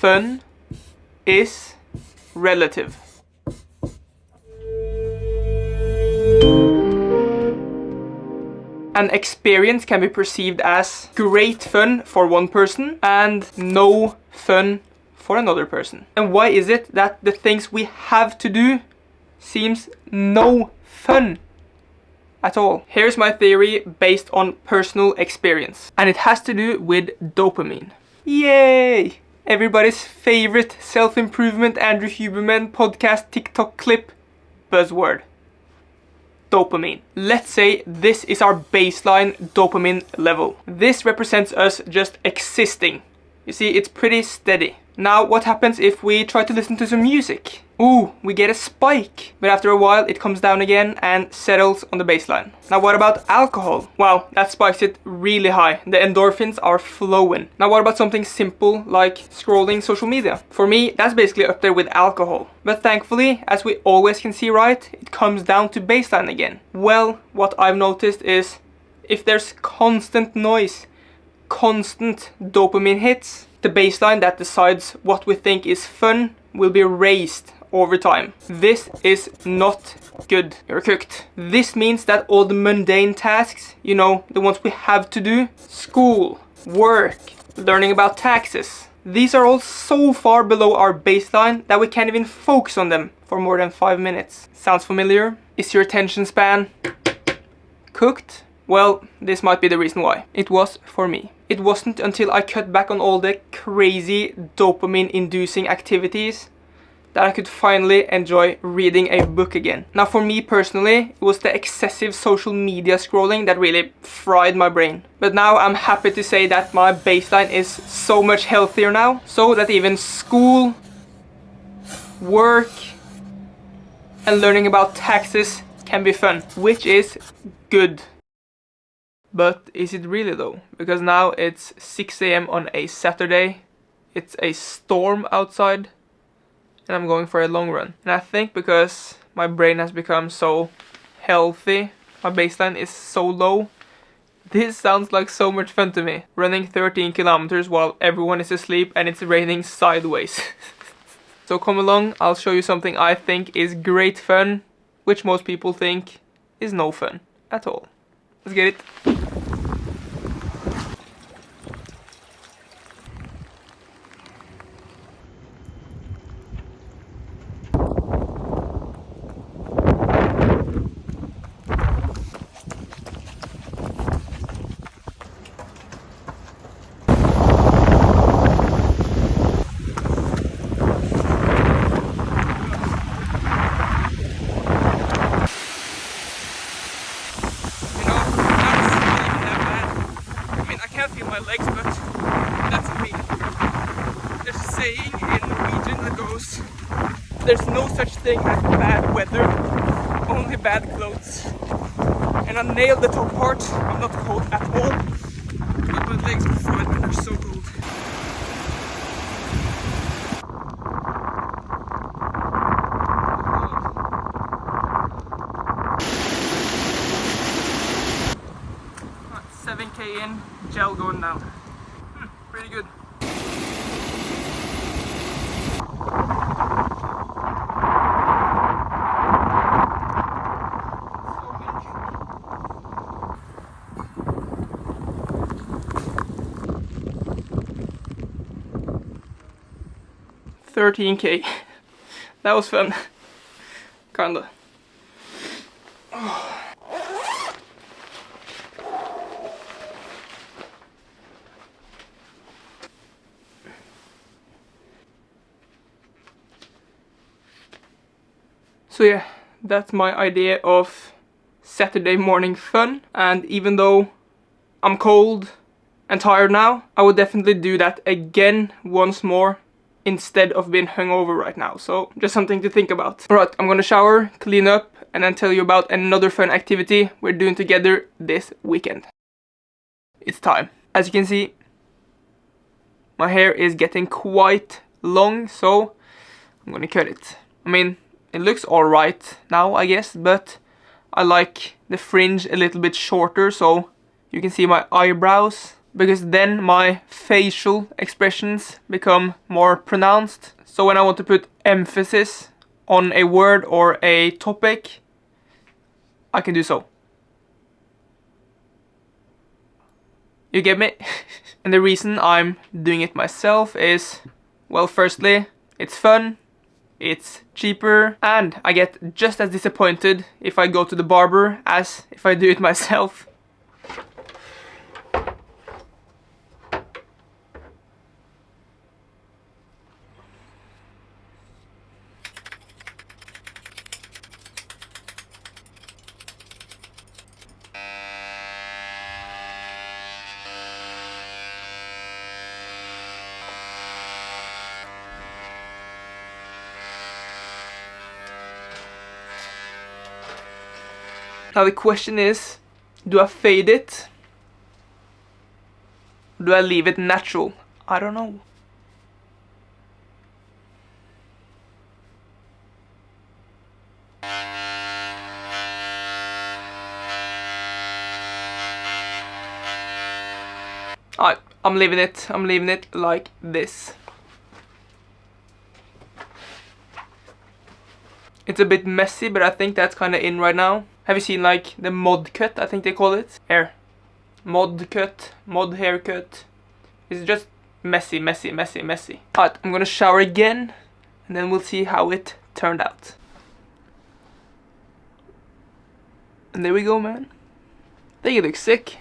Fun is relative. An experience can be perceived as great fun for one person and no fun for another person. And why is it that the things we have to do seems no fun at all? Here's my theory based on personal experience, and it has to do with dopamine. Yay! Everybody's favorite self-improvement Andrew Huberman podcast TikTok clip buzzword. Dopamine. Let's say this is our baseline dopamine level. This represents us just existing. You see, it's pretty steady. Now, what happens if we try to listen to some music? Ooh, we get a spike. But after a while, it comes down again and settles on the baseline. Now, what about alcohol? Wow, that spikes it really high. The endorphins are flowing. Now, what about something simple like scrolling social media? For me, that's basically up there with alcohol. But thankfully, as we always can see right, it comes down to baseline again. Well, what I've noticed is if there's constant noise, constant dopamine hits, the baseline that decides what we think is fun will be raised over time. This is not good. You're cooked. This means that all the mundane tasks, you know, the ones we have to do, school, work, learning about taxes, these are all so far below our baseline that we can't even focus on them for more than 5 minutes. Sounds familiar? Is your attention span cooked? Well, this might be the reason why. It was for me. It wasn't until I cut back on all the crazy dopamine-inducing activities that I could finally enjoy reading a book again. Now, for me personally, it was the excessive social media scrolling that really fried my brain. But now I'm happy to say that my baseline is so much healthier now, so that even school, work, and learning about taxes can be fun, which is good. But is it really though? Because now it's 6 AM on a Saturday, it's a storm outside, and I'm going for a long run. And I think because my brain has become so healthy, my baseline is so low, this sounds like so much fun to me. Running 13 kilometers while everyone is asleep and it's raining sideways. So come along, I'll show you something I think is great fun, which most people think is no fun at all. Let's get it. My legs, but that's me. There's a saying in Norwegian that goes, there's no such thing as bad weather, only bad clothes. And I nailed the top part. I'm not cold at all, but my legs are fried and they're so cold. Right, 7K in, gel going now. Pretty good. $13K. That was fun. Kinda. Oh. So yeah, that's my idea of Saturday morning fun, and even though I'm cold and tired now, I would definitely do that again once more instead of being hungover right now. So just something to think about. Alright, I'm gonna shower, clean up, and then tell you about another fun activity we're doing together this weekend. It's time. As you can see, my hair is getting quite long, so I'm gonna cut it. I mean, it looks alright now, I guess, but I like the fringe a little bit shorter so you can see my eyebrows because then my facial expressions become more pronounced. So when I want to put emphasis on a word or a topic, I can do so. You get me? And the reason I'm doing it myself is, well, firstly, it's fun, it's cheaper, and I get just as disappointed if I go to the barber as if I do it myself. Now the question is, do I fade it? Or do I leave it natural? I don't know. Alright, I'm leaving it like this. It's a bit messy, but I think that's kind of in right now. Have you seen like the mod cut, I think they call it? Hair. Mod cut, mod haircut. It's just messy, messy, messy, messy. Alright, I'm gonna shower again, and then we'll see how it turned out. And there we go, man. I think it looks sick.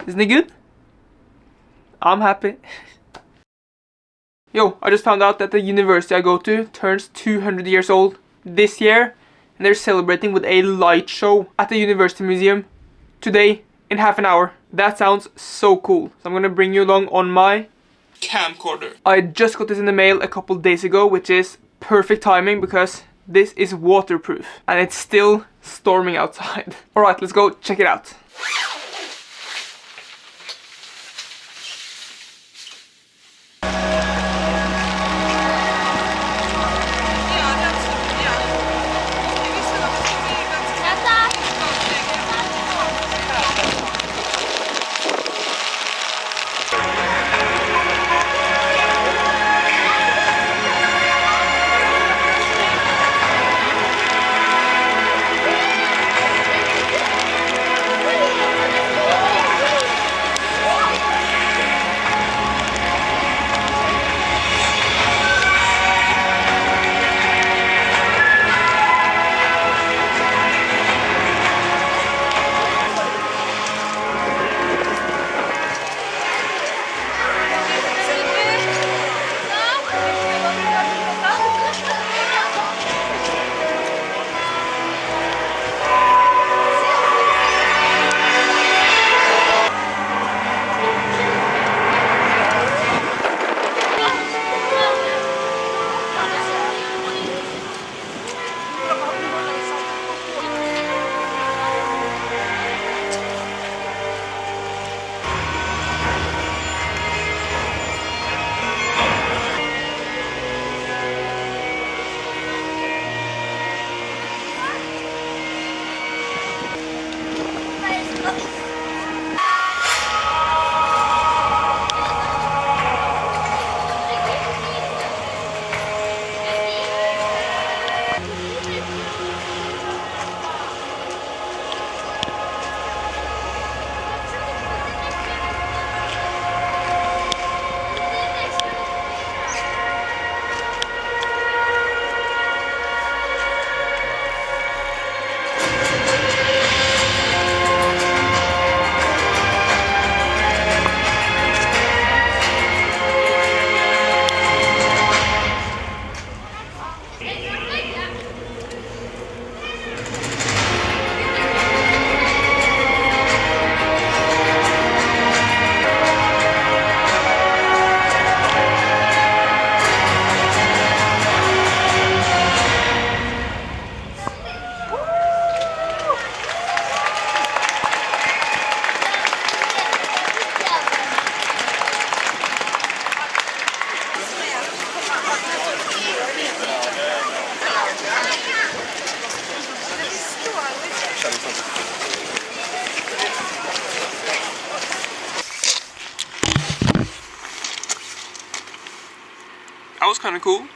Isn't it good? I'm happy. Yo, I just found out that the university I go to turns 200 years old this year, and they're celebrating with a light show at the university museum today in half an hour. That sounds so cool. So I'm gonna bring you along on my camcorder. I just got this in the mail a couple days ago, which is perfect timing because this is waterproof and it's still storming outside. Alright, let's go check it out. That was kind of cool.